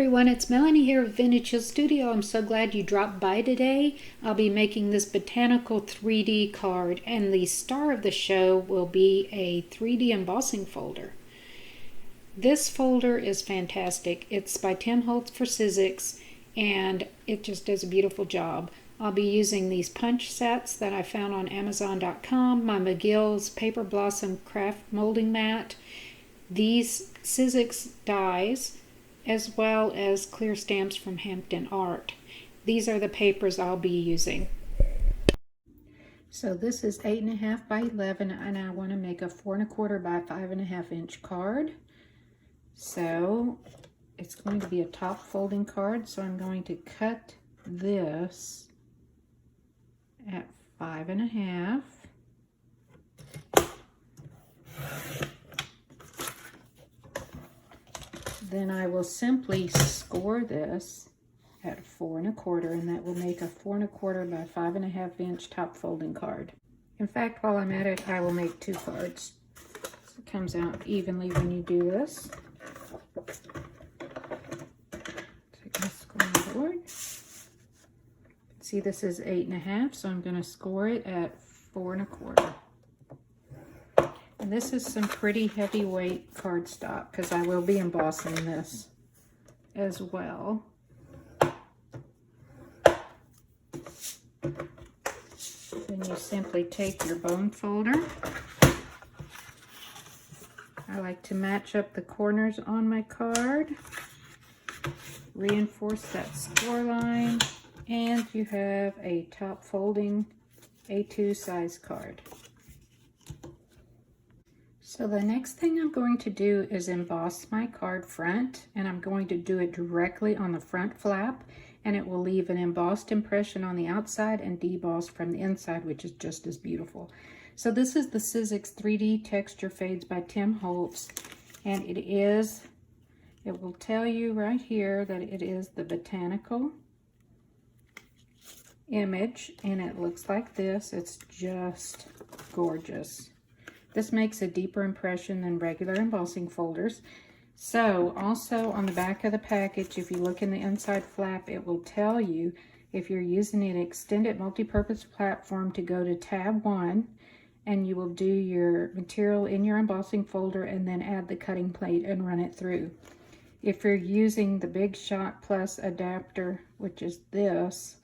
everyone, it's Melanie here of Vintage Hill Studio. I'm so glad you dropped by today. I'll be making this Botanical 3D card, and the star of the show will be a 3D embossing folder. This folder is fantastic. It's by Tim Holtz for Sizzix, and it just does a beautiful job. I'll be using these punch sets that I found on Amazon.com, my McGill's Paper Blossom Craft Molding Mat, these Sizzix dies, as well as clear stamps from Hampton Art. These are the papers I'll be using. So this is 8.5 by 11, and I want to make a 4 1/4 by 5.5 inch card. So it's going to be a top folding card, so I'm going to cut this at 5.5. Then I will simply score this at 4 1/4, and that will make a 4 1/4 by 5.5 inch top folding card. In fact, while I'm at it, I will make 2 cards. So it comes out evenly when you do this. Take my scoring board. See, this is 8.5, so I'm going to score it at 4 1/4. And this is some pretty heavyweight cardstock because I will be embossing this as well. Then you simply take your bone folder. I like to match up the corners on my card, reinforce that score line, and you have a top folding A2 size card. So the next thing I'm going to do is emboss my card front, and I'm going to do it directly on the front flap, and it will leave an embossed impression on the outside and debossed from the inside, which is just as beautiful. So this is the Sizzix 3D Texture Fades by Tim Holtz, and it will tell you right here that it is the Botanical image, and it looks like this. It's just gorgeous. This makes a deeper impression than regular embossing folders. So also on the back of the package, if you look in the inside flap, it will tell you if you're using an extended multi-purpose platform to go to tab 1, and you will do your material in your embossing folder and then add the cutting plate and run it through. If you're using the Big Shot Plus adapter, which is this,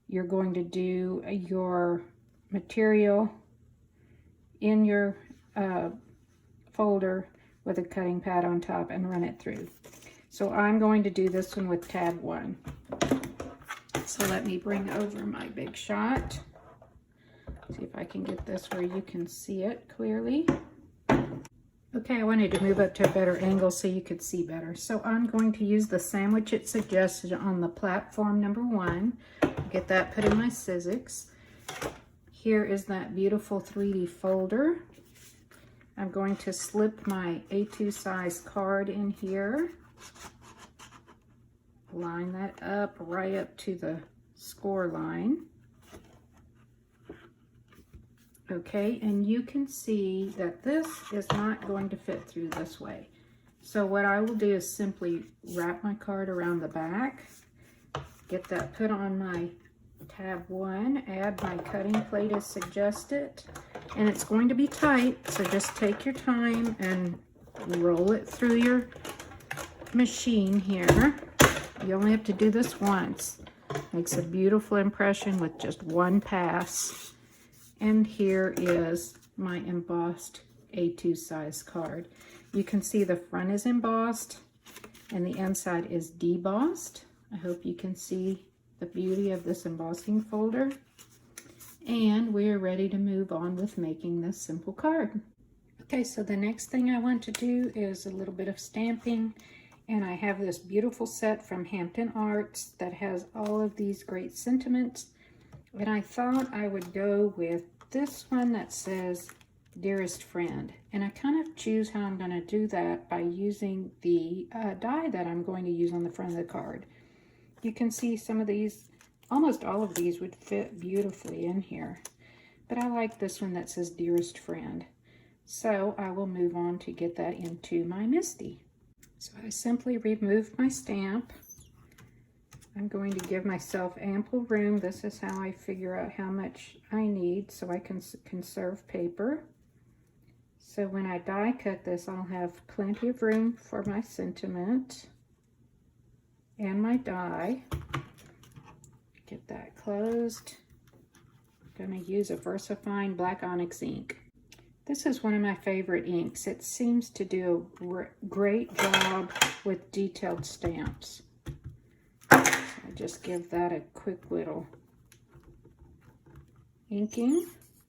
you're going to do your material in your folder with a cutting pad on top and run it through. So I'm going to do this one with tab 1. So let me bring over my Big Shot. See if I can get this where you can see it clearly. Okay, I wanted to move up to a better angle so you could see better. So I'm going to use the sandwich it suggested on the platform number 1. Get that put in my Sizzix. Here is that beautiful 3D folder. I'm going to slip my A2 size card in here. Line that up right up to the score line. Okay, and you can see that this is not going to fit through this way. So what I will do is simply wrap my card around the back, get that put on my tab 1, add my cutting plate as suggested, and it's going to be tight, so just take your time and roll it through your machine here. You only have to do this once. Makes a beautiful impression with just one pass. And here is my embossed A2 size card. You can see the front is embossed and the inside is debossed. I hope you can see the beauty of this embossing folder. And we are ready to move on with making this simple card. Okay, so the next thing I want to do is a little bit of stamping, and I have this beautiful set from Hampton Arts that has all of these great sentiments, and I thought I would go with this one that says Dearest Friend, and I kind of choose how I'm going to do that by using the die that I'm going to use on the front of the card. You can see some of these, almost all of these would fit beautifully in here. But I like this one that says Dearest Friend. So I will move on to get that into my MISTI. So I simply remove my stamp. I'm going to give myself ample room. This is how I figure out how much I need so I can conserve paper. So when I die cut this, I'll have plenty of room for my sentiment and my die. Get that closed. I'm going to use a VersaFine Black Onyx ink. This is one of my favorite inks. It seems to do a great job with detailed stamps. So I just give that a quick little inking.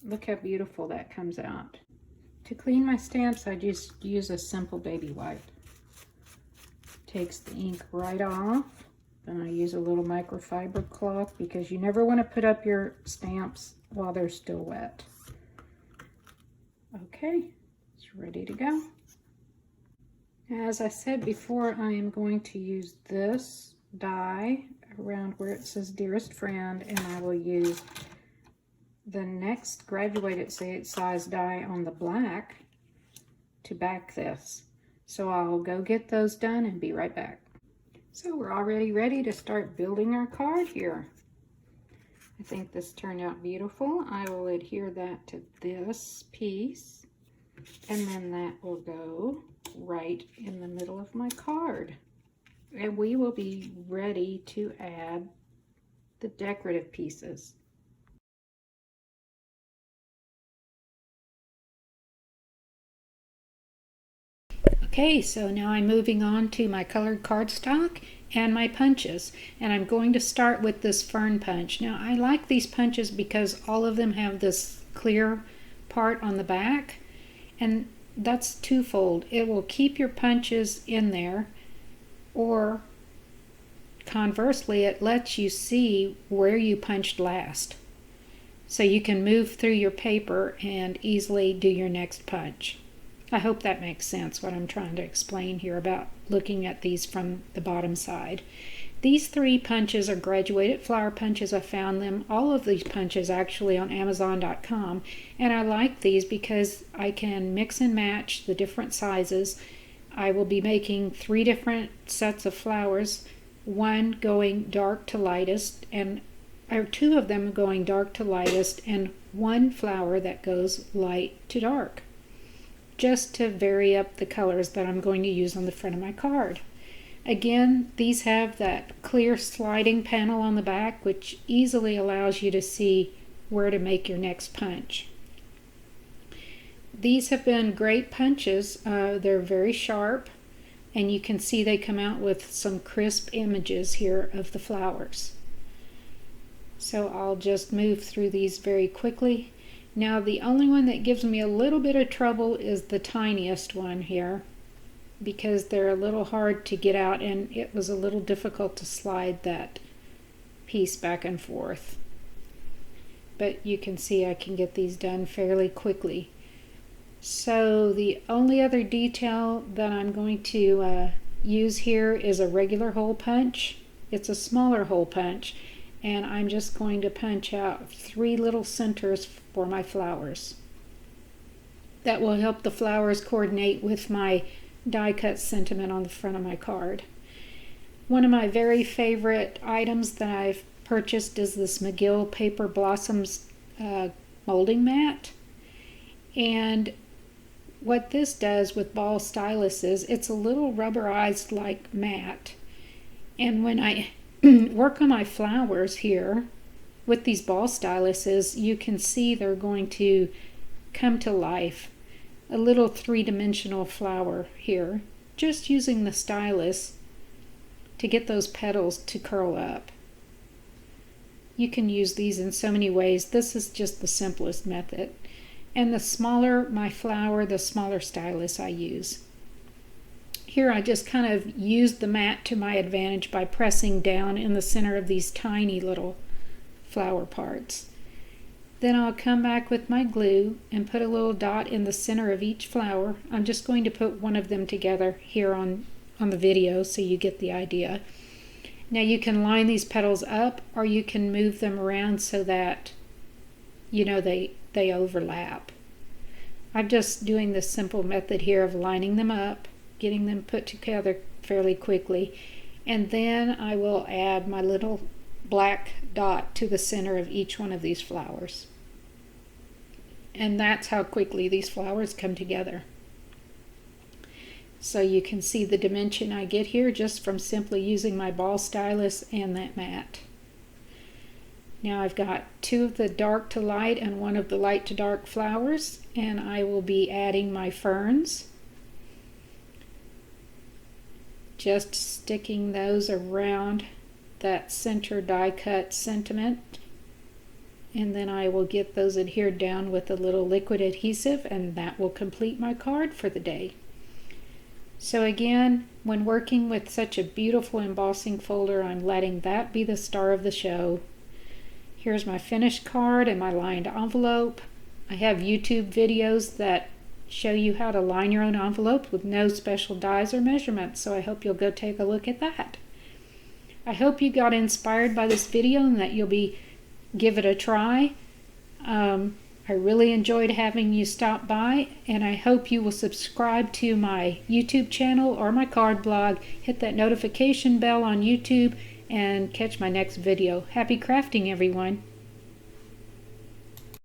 Look how beautiful that comes out. To clean my stamps, I just use a simple baby wipe. Takes the ink right off. Then I use a little microfiber cloth because you never want to put up your stamps while they're still wet. Okay, it's ready to go. As I said before, I am going to use this die around where it says Dearest Friend, and I will use the next graduated size die on the black to back this. So I'll go get those done and be right back. So we're already ready to start building our card here. I think this turned out beautiful. I will adhere that to this piece, and then that will go right in the middle of my card. And we will be ready to add the decorative pieces. Okay, so now I'm moving on to my colored cardstock and my punches, and I'm going to start with this fern punch. Now I like these punches because all of them have this clear part on the back, and that's twofold. It will keep your punches in there, or conversely it lets you see where you punched last, so you can move through your paper and easily do your next punch. I hope that makes sense, what I'm trying to explain here about looking at these from the bottom side. These three punches are graduated flower punches. I found them, all of these punches actually, on Amazon.com, and I like these because I can mix and match the different sizes. I will be making 3 different sets of flowers, one going dark to lightest, and 2 of them going dark to lightest, and 1 flower that goes light to dark, just to vary up the colors that I'm going to use on the front of my card. Again, these have that clear sliding panel on the back, which easily allows you to see where to make your next punch. These have been great punches. They're very sharp, and you can see they come out with some crisp images here of the flowers. So I'll just move through these very quickly. Now the only one that gives me a little bit of trouble is the tiniest one here, because they're a little hard to get out, and it was a little difficult to slide that piece back and forth. But you can see I can get these done fairly quickly. So the only other detail that I'm going to use here is a regular hole punch. It's a smaller hole punch, and I'm just going to punch out 3 little centers for my flowers. That will help the flowers coordinate with my die cut sentiment on the front of my card. One of my very favorite items that I've purchased is this McGill Paper Blossoms molding mat. And what this does with ball stylus is it's a little rubberized like mat. And when I work on my flowers here with these ball styluses, you can see they're going to come to life. A little 3-dimensional flower here, just using the stylus to get those petals to curl up. You can use these in so many ways. This is just the simplest method. And the smaller my flower, the smaller stylus I use. Here I just kind of used the mat to my advantage by pressing down in the center of these tiny little flower parts. Then I'll come back with my glue and put a little dot in the center of each flower. I'm just going to put one of them together here on the video so you get the idea. Now you can line these petals up, or you can move them around so that, you know, they overlap. I'm just doing this simple method here of lining them up getting them put together fairly quickly. And then I will add my little black dot to the center of each one of these flowers. And that's how quickly these flowers come together. So you can see the dimension I get here just from simply using my ball stylus and that mat. Now I've got 2 of the dark to light and 1 of the light to dark flowers, and I will be adding my ferns. Just sticking those around that center die cut sentiment, and then I will get those adhered down with a little liquid adhesive, and that will complete my card for the day. So again, when working with such a beautiful embossing folder, I'm letting that be the star of the show. Here's my finished card and my lined envelope. I have YouTube videos that show you how to line your own envelopes with no special dies or measurements, so I hope you'll go take a look at that. I hope you got inspired by this video and that you'll give it a try. I really enjoyed having you stop by, and I hope you will subscribe to my YouTube channel or my card blog, hit that notification bell on YouTube, and catch my next video. Happy crafting, everyone!